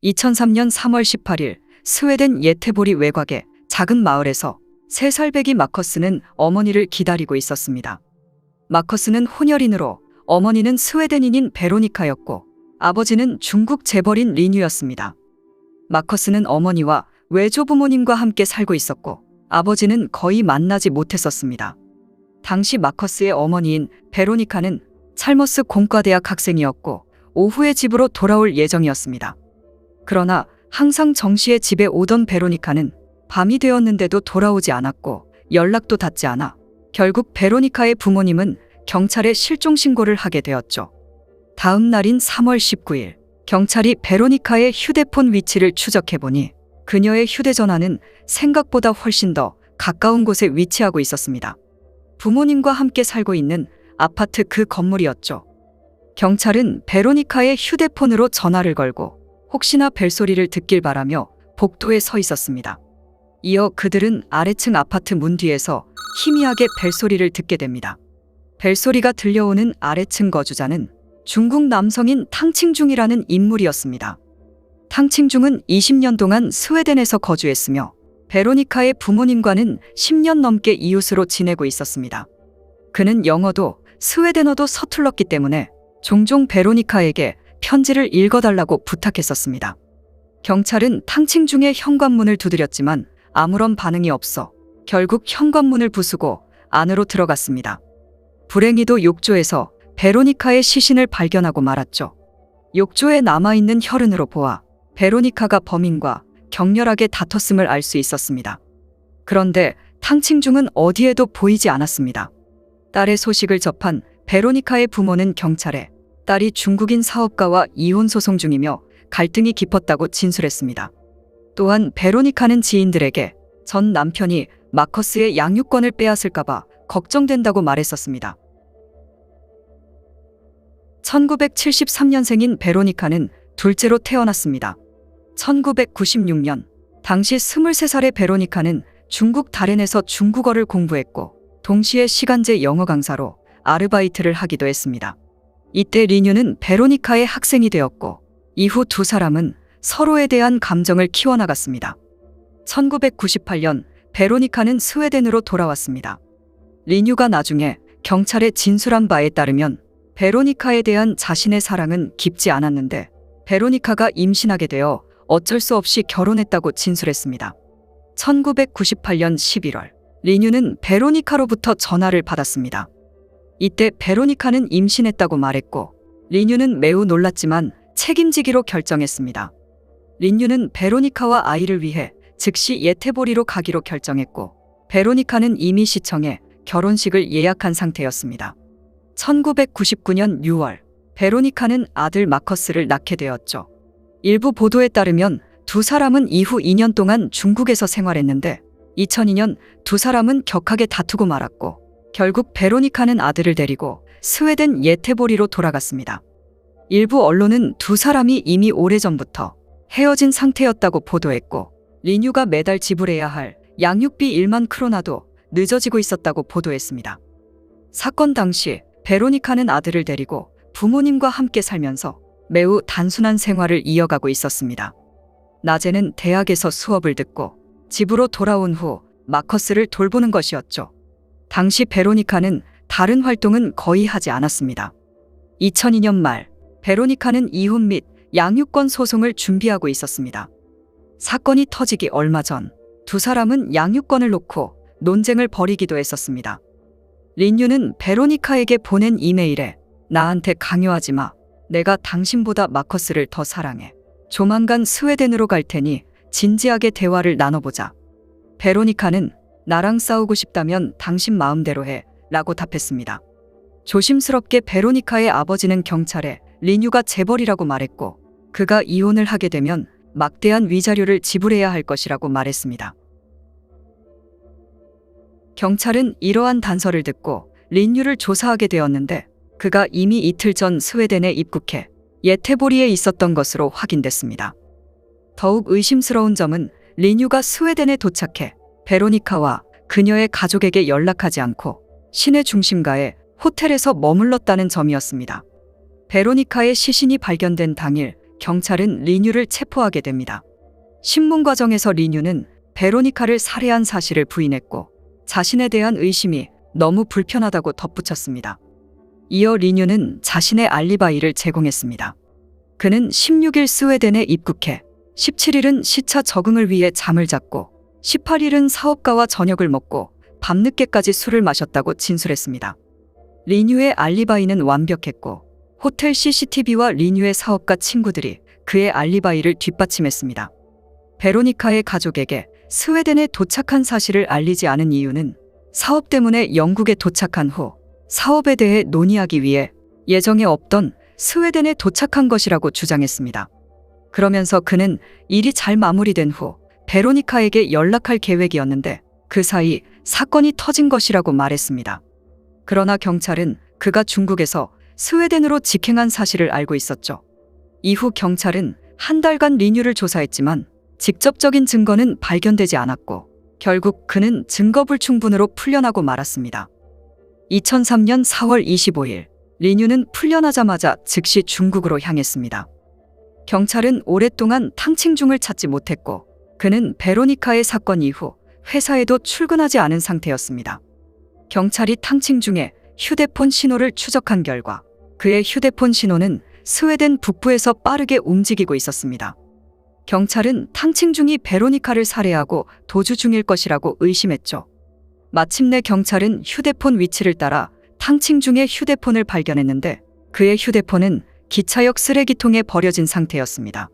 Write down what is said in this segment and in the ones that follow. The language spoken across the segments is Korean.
2003년 3월 18일 스웨덴 예테보리 외곽의 작은 마을에서 3살 배기 마커스는 어머니를 기다리고 있었습니다. 마커스는 혼혈인으로 어머니는 스웨덴인인 베로니카였고 아버지는 중국 재벌인 리뉴였습니다. 마커스는 어머니와 외조부모님과 함께 살고 있었고 아버지는 거의 만나지 못했었습니다. 당시 마커스의 어머니인 베로니카는 찰머스 공과대학 학생이었고 오후에 집으로 돌아올 예정이었습니다. 그러나 항상 정시에 집에 오던 베로니카는 밤이 되었는데도 돌아오지 않았고 연락도 닿지 않아 결국 베로니카의 부모님은 경찰에 실종 신고를 하게 되었죠. 다음 날인 3월 19일 경찰이 베로니카의 휴대폰 위치를 추적해보니 그녀의 휴대전화는 생각보다 훨씬 더 가까운 곳에 위치하고 있었습니다. 부모님과 함께 살고 있는 아파트 그 건물이었죠. 경찰은 베로니카의 휴대폰으로 전화를 걸고 혹시나 벨소리를 듣길 바라며 복도에 서 있었습니다. 이어 그들은 아래층 아파트 문 뒤에서 희미하게 벨소리를 듣게 됩니다. 벨소리가 들려오는 아래층 거주자는 중국 남성인 탕칭중이라는 인물이었습니다. 탕칭중은 20년 동안 스웨덴에서 거주했으며 베로니카의 부모님과는 10년 넘게 이웃으로 지내고 있었습니다. 그는 영어도 스웨덴어도 서툴렀기 때문에 종종 베로니카에게 편지를 읽어달라고 부탁했었습니다. 경찰은 탕칭중의 현관문을 두드렸지만 아무런 반응이 없어 결국 현관문을 부수고 안으로 들어갔습니다. 불행히도 욕조에서 베로니카의 시신을 발견하고 말았죠. 욕조에 남아있는 혈흔으로 보아 베로니카가 범인과 격렬하게 다퉜음을 알 수 있었습니다. 그런데 탕칭중은 어디에도 보이지 않았습니다. 딸의 소식을 접한 베로니카의 부모는 경찰에 딸이 중국인 사업가와 이혼 소송 중이며 갈등이 깊었다고 진술했습니다. 또한 베로니카는 지인들에게 전 남편이 마커스의 양육권을 빼앗을까봐 걱정된다고 말했었습니다. 1973년생인 베로니카는 둘째로 태어났습니다. 1996년 당시 23살의 베로니카는 중국 다롄에서 중국어를 공부했고 동시에 시간제 영어 강사로 아르바이트를 하기도 했습니다. 이때 리뉴는 베로니카의 학생이 되었고 이후 두 사람은 서로에 대한 감정을 키워나갔습니다. 1998년 베로니카는 스웨덴으로 돌아왔습니다. 리뉴가 나중에 경찰에 진술한 바에 따르면 베로니카에 대한 자신의 사랑은 깊지 않았는데 베로니카가 임신하게 되어 어쩔 수 없이 결혼했다고 진술했습니다. 1998년 11월 리뉴는 베로니카로부터 전화를 받았습니다. 이때 베로니카는 임신했다고 말했고 리뉴는 매우 놀랐지만 책임지기로 결정했습니다. 리뉴는 베로니카와 아이를 위해 즉시 예테보리로 가기로 결정했고 베로니카는 이미 시청에 결혼식을 예약한 상태였습니다. 1999년 6월 베로니카는 아들 마커스를 낳게 되었죠. 일부 보도에 따르면 두 사람은 이후 2년 동안 중국에서 생활했는데 2002년 두 사람은 격하게 다투고 말았고 결국 베로니카는 아들을 데리고 스웨덴 예테보리로 돌아갔습니다. 일부 언론은 두 사람이 이미 오래전부터 헤어진 상태였다고 보도했고 리뉴가 매달 지불해야 할 양육비 1만 크로나도 늦어지고 있었다고 보도했습니다. 사건 당시 베로니카는 아들을 데리고 부모님과 함께 살면서 매우 단순한 생활을 이어가고 있었습니다. 낮에는 대학에서 수업을 듣고 집으로 돌아온 후 마커스를 돌보는 것이었죠. 당시 베로니카는 다른 활동은 거의 하지 않았습니다. 2002년 말 베로니카는 이혼 및 양육권 소송을 준비하고 있었습니다. 사건이 터지기 얼마 전 두 사람은 양육권을 놓고 논쟁을 벌이기도 했었습니다. 리뉴는 베로니카에게 보낸 이메일에 나한테 강요하지 마. 내가 당신보다 마커스를 더 사랑해. 조만간 스웨덴으로 갈 테니 진지하게 대화를 나눠보자. 베로니카는 나랑 싸우고 싶다면 당신 마음대로 해 라고 답했습니다. 조심스럽게 베로니카의 아버지는 경찰에 리뉴가 재벌이라고 말했고 그가 이혼을 하게 되면 막대한 위자료를 지불해야 할 것이라고 말했습니다. 경찰은 이러한 단서를 듣고 리뉴를 조사하게 되었는데 그가 이미 이틀 전 스웨덴에 입국해 예테보리에 있었던 것으로 확인됐습니다. 더욱 의심스러운 점은 리뉴가 스웨덴에 도착해 베로니카와 그녀의 가족에게 연락하지 않고 시내 중심가의 호텔에서 머물렀다는 점이었습니다. 베로니카의 시신이 발견된 당일 경찰은 리뉴를 체포하게 됩니다. 신문 과정에서 리뉴는 베로니카를 살해한 사실을 부인했고 자신에 대한 의심이 너무 불편하다고 덧붙였습니다. 이어 리뉴는 자신의 알리바이를 제공했습니다. 그는 16일 스웨덴에 입국해 17일은 시차 적응을 위해 잠을 잤고 18일은 사업가와 저녁을 먹고 밤늦게까지 술을 마셨다고 진술했습니다. 리뉴의 알리바이는 완벽했고 호텔 CCTV와 리뉴의 사업가 친구들이 그의 알리바이를 뒷받침했습니다. 베로니카의 가족에게 스웨덴에 도착한 사실을 알리지 않은 이유는 사업 때문에 영국에 도착한 후 사업에 대해 논의하기 위해 예정에 없던 스웨덴에 도착한 것이라고 주장했습니다. 그러면서 그는 일이 잘 마무리된 후 베로니카에게 연락할 계획이었는데 그 사이 사건이 터진 것이라고 말했습니다. 그러나 경찰은 그가 중국에서 스웨덴으로 직행한 사실을 알고 있었죠. 이후 경찰은 한 달간 리뉴를 조사했지만 직접적인 증거는 발견되지 않았고 결국 그는 증거불충분으로 풀려나고 말았습니다. 2003년 4월 25일 리뉴는 풀려나자마자 즉시 중국으로 향했습니다. 경찰은 오랫동안 탕칭중을 찾지 못했고 그는 베로니카의 사건 이후 회사에도 출근하지 않은 상태였습니다. 경찰이 탕칭중의 휴대폰 신호를 추적한 결과 그의 휴대폰 신호는 스웨덴 북부에서 빠르게 움직이고 있었습니다. 경찰은 탕칭중이 베로니카를 살해하고 도주 중일 것이라고 의심했죠. 마침내 경찰은 휴대폰 위치를 따라 탕칭중의 휴대폰을 발견했는데 그의 휴대폰은 기차역 쓰레기통에 버려진 상태였습니다.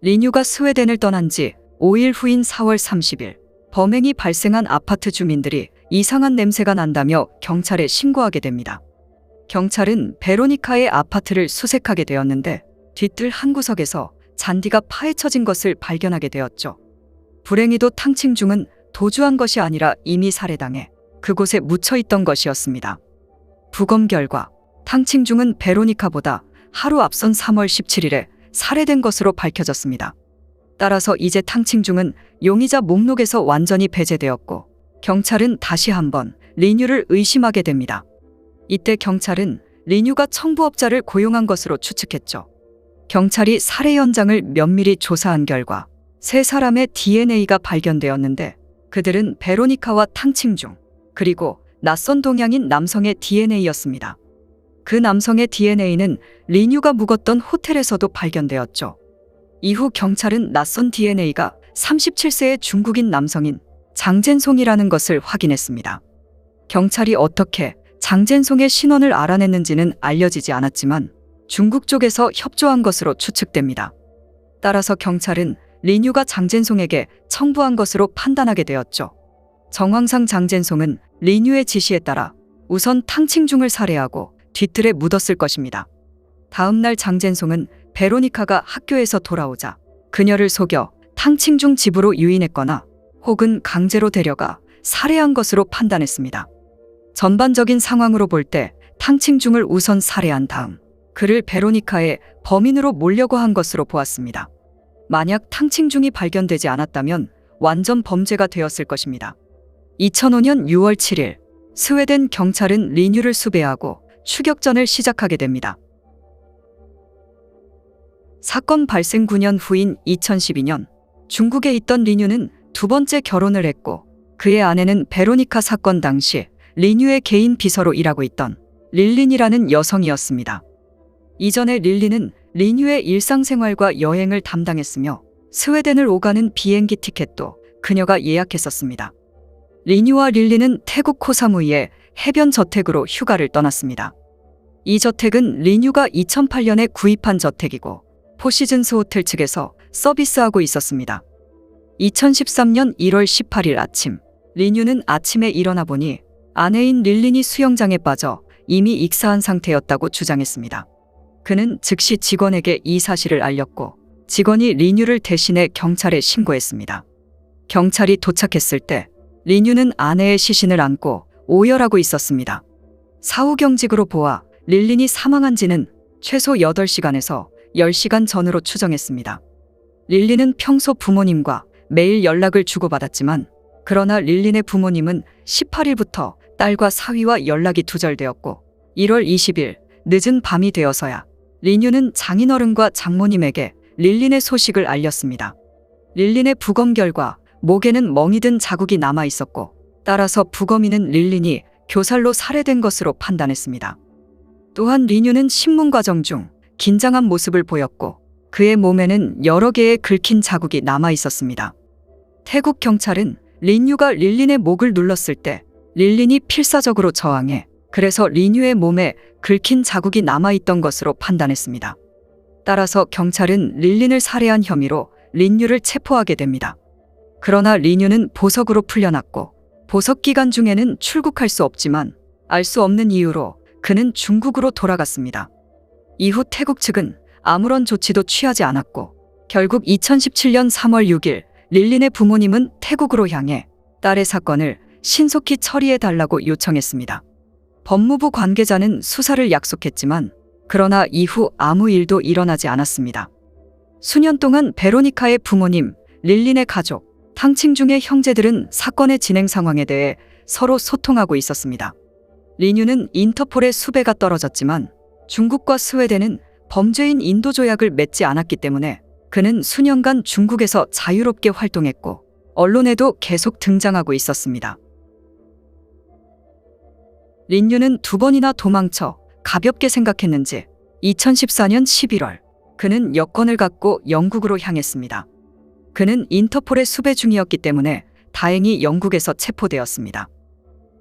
리뉴가 스웨덴을 떠난 지 5일 후인 4월 30일 범행이 발생한 아파트 주민들이 이상한 냄새가 난다며 경찰에 신고하게 됩니다. 경찰은 베로니카의 아파트를 수색하게 되었는데 뒤뜰 한 구석에서 잔디가 파헤쳐진 것을 발견하게 되었죠. 불행히도 탕칭중은 도주한 것이 아니라 이미 살해당해 그곳에 묻혀 있던 것이었습니다. 부검 결과 탕칭중은 베로니카보다 하루 앞선 3월 17일에 살해된 것으로 밝혀졌습니다. 따라서 이제 탕칭중은 용의자 목록에서 완전히 배제되었고 경찰은 다시 한번 리뉴를 의심하게 됩니다. 이때 경찰은 리뉴가 청부업자를 고용한 것으로 추측했죠. 경찰이 살해 현장을 면밀히 조사한 결과 세 사람의 DNA가 발견되었는데 그들은 베로니카와 탕칭중 그리고 낯선 동양인 남성의 DNA였습니다. 그 남성의 DNA는 리뉴가 묵었던 호텔에서도 발견되었죠. 이후 경찰은 낯선 DNA가 37세의 중국인 남성인 장젠송이라는 것을 확인했습니다. 경찰이 어떻게 장젠송의 신원을 알아냈는지는 알려지지 않았지만 중국 쪽에서 협조한 것으로 추측됩니다. 따라서 경찰은 리뉴가 장젠송에게 청부한 것으로 판단하게 되었죠. 정황상 장젠송은 리뉴의 지시에 따라 우선 탕칭중을 살해하고 뒤뜰에 묻었을 것입니다. 다음 날 장젠송은 베로니카가 학교에서 돌아오자 그녀를 속여 탕칭중 집으로 유인했거나 혹은 강제로 데려가 살해한 것으로 판단했습니다. 전반적인 상황으로 볼 때 탕칭중을 우선 살해한 다음 그를 베로니카의 범인으로 몰려고 한 것으로 보았습니다. 만약 탕칭중이 발견되지 않았다면 완전 범죄가 되었을 것입니다. 2005년 6월 7일 스웨덴 경찰은 리뉴를 수배하고 추격전을 시작하게 됩니다. 사건 발생 9년 후인 2012년 중국에 있던 리뉴는 두 번째 결혼을 했고 그의 아내는 베로니카 사건 당시 리뉴의 개인 비서로 일하고 있던 릴린이라는 여성이었습니다. 이전에 릴린은 리뉴의 일상생활과 여행을 담당했으며 스웨덴을 오가는 비행기 티켓도 그녀가 예약했었습니다. 리뉴와 릴린은 태국 코사무이의 해변 저택으로 휴가를 떠났습니다. 이 저택은 리뉴가 2008년에 구입한 저택이고 포시즌스 호텔 측에서 서비스하고 있었습니다. 2013년 1월 18일 아침 리뉴는 아침에 일어나 보니 아내인 릴린이 수영장에 빠져 이미 익사한 상태였다고 주장했습니다. 그는 즉시 직원에게 이 사실을 알렸고 직원이 리뉴를 대신해 경찰에 신고했습니다. 경찰이 도착했을 때 리뉴는 아내의 시신을 안고 오열하고 있었습니다. 사후경직으로 보아 릴린이 사망한 지는 최소 8시간에서 10시간 전으로 추정했습니다. 릴린은 평소 부모님과 매일 연락을 주고받았지만 그러나 릴린의 부모님은 18일부터 딸과 사위와 연락이 두절되었고 1월 20일 늦은 밤이 되어서야 리뉴는 장인어른과 장모님에게 릴린의 소식을 알렸습니다. 릴린의 부검 결과 목에는 멍이 든 자국이 남아 있었고, 따라서 부검인은 릴린이 교살로 살해된 것으로 판단했습니다. 또한 리뉴는 신문 과정 중 긴장한 모습을 보였고, 그의 몸에는 여러 개의 긁힌 자국이 남아 있었습니다. 태국 경찰은 리뉴가 릴린의 목을 눌렀을 때 릴린이 필사적으로 저항해 그래서 리뉴의 몸에 긁힌 자국이 남아있던 것으로 판단했습니다. 따라서 경찰은 릴린을 살해한 혐의로 리뉴를 체포하게 됩니다. 그러나 리뉴는 보석으로 풀려났고 보석 기간 중에는 출국할 수 없지만 알 수 없는 이유로 그는 중국으로 돌아갔습니다. 이후 태국 측은 아무런 조치도 취하지 않았고 결국 2017년 3월 6일 릴린의 부모님은 태국으로 향해 딸의 사건을 신속히 처리해달라고 요청했습니다. 법무부 관계자는 수사를 약속했지만 그러나 이후 아무 일도 일어나지 않았습니다. 수년 동안 베로니카의 부모님, 릴린의 가족, 탕칭 중의 형제들은 사건의 진행 상황에 대해 서로 소통하고 있었습니다. 리뉴는 인터폴의 수배가 떨어졌지만 중국과 스웨덴은 범죄인 인도 조약을 맺지 않았기 때문에 그는 수년간 중국에서 자유롭게 활동했고 언론에도 계속 등장하고 있었습니다. 린유는 2번이나 도망쳐 가볍게 생각했는지 2014년 11월 그는 여권을 갖고 영국으로 향했습니다. 그는 인터폴의 수배 중이었기 때문에 다행히 영국에서 체포되었습니다.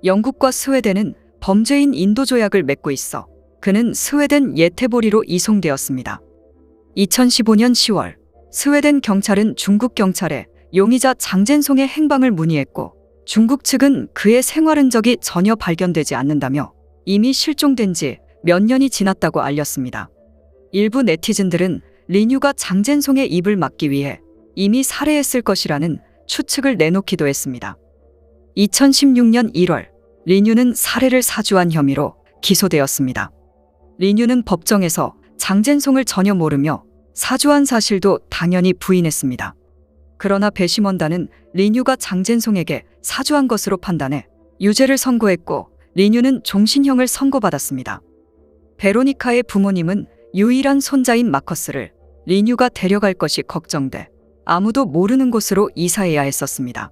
영국과 스웨덴은 범죄인 인도 조약을 맺고 있어 그는 스웨덴 예테보리로 이송되었습니다. 2015년 10월 스웨덴 경찰은 중국 경찰에 용의자 장젠송의 행방을 문의했고 중국 측은 그의 생활 흔적이 전혀 발견되지 않는다며 이미 실종된 지 몇 년이 지났다고 알렸습니다. 일부 네티즌들은 리뉴가 장젠송의 입을 막기 위해 이미 살해했을 것이라는 추측을 내놓기도 했습니다. 2016년 1월 리뉴는 살해를 사주한 혐의로 기소되었습니다. 리뉴는 법정에서 장젠송을 전혀 모르며 사주한 사실도 당연히 부인했습니다. 그러나 배심원단은 리뉴가 장젠송에게 사주한 것으로 판단해 유죄를 선고했고 리뉴는 종신형을 선고받았습니다. 베로니카의 부모님은 유일한 손자인 마커스를 리뉴가 데려갈 것이 걱정돼 아무도 모르는 곳으로 이사해야 했었습니다.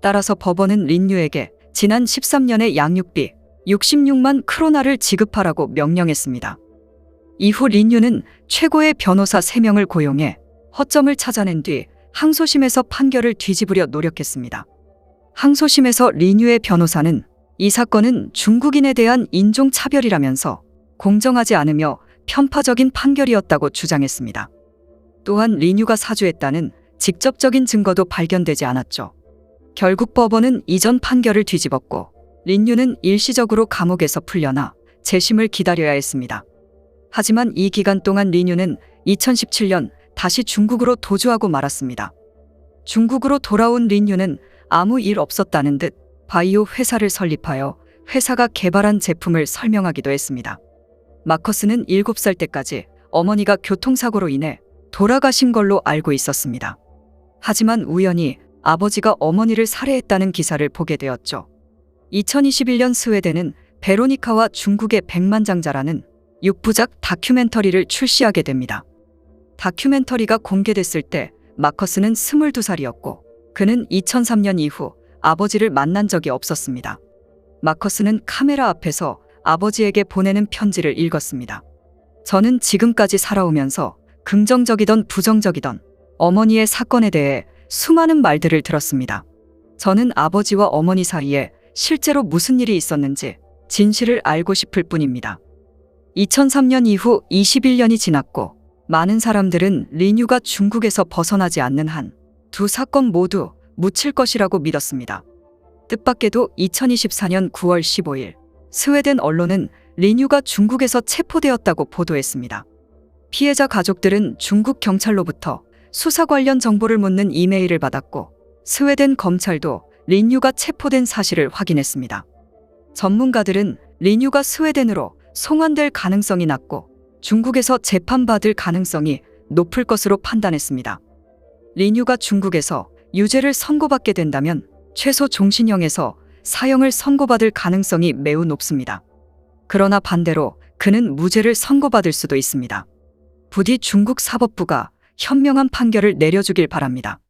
따라서 법원은 리뉴에게 지난 13년의 양육비 66만 크로나를 지급하라고 명령했습니다. 이후 리뉴는 최고의 변호사 3명을 고용해 허점을 찾아낸 뒤 항소심에서 판결을 뒤집으려 노력했습니다. 항소심에서 리뉴의 변호사는 이 사건은 중국인에 대한 인종차별이라면서 공정하지 않으며 편파적인 판결이었다고 주장했습니다. 또한 리뉴가 사주했다는 직접적인 증거도 발견되지 않았죠. 결국 법원은 이전 판결을 뒤집었고 리뉴는 일시적으로 감옥에서 풀려나 재심을 기다려야 했습니다. 하지만 이 기간 동안 리뉴는 2017년 다시 중국으로 도주하고 말았습니다. 중국으로 돌아온 리뉴는 아무 일 없었다는 듯 바이오 회사를 설립하여 회사가 개발한 제품을 설명하기도 했습니다. 마커스는 7살 때까지 어머니가 교통사고로 인해 돌아가신 걸로 알고 있었습니다. 하지만 우연히 아버지가 어머니를 살해했다는 기사를 보게 되었죠. 2021년 스웨덴은 베로니카와 중국의 백만장자라는 6부작 다큐멘터리를 출시하게 됩니다. 다큐멘터리가 공개됐을 때 마커스는 22살이었고 그는 2003년 이후 아버지를 만난 적이 없었습니다. 마커스는 카메라 앞에서 아버지에게 보내는 편지를 읽었습니다. 저는 지금까지 살아오면서 긍정적이던 부정적이던 어머니의 사건에 대해 수많은 말들을 들었습니다. 저는 아버지와 어머니 사이에 실제로 무슨 일이 있었는지 진실을 알고 싶을 뿐입니다. 2003년 이후 21년이 지났고 많은 사람들은 리뉴가 중국에서 벗어나지 않는 한 두 사건 모두 묻힐 것이라고 믿었습니다. 뜻밖에도 2024년 9월 15일 스웨덴 언론은 리뉴가 중국에서 체포되었다고 보도했습니다. 피해자 가족들은 중국 경찰로부터 수사 관련 정보를 묻는 이메일을 받았고 스웨덴 검찰도 리뉴가 체포된 사실을 확인했습니다. 전문가들은 리뉴가 스웨덴으로 송환될 가능성이 낮고 중국에서 재판받을 가능성이 높을 것으로 판단했습니다. 리뉴가 중국에서 유죄를 선고받게 된다면 최소 종신형에서 사형을 선고받을 가능성이 매우 높습니다. 그러나 반대로 그는 무죄를 선고받을 수도 있습니다. 부디 중국 사법부가 현명한 판결을 내려주길 바랍니다.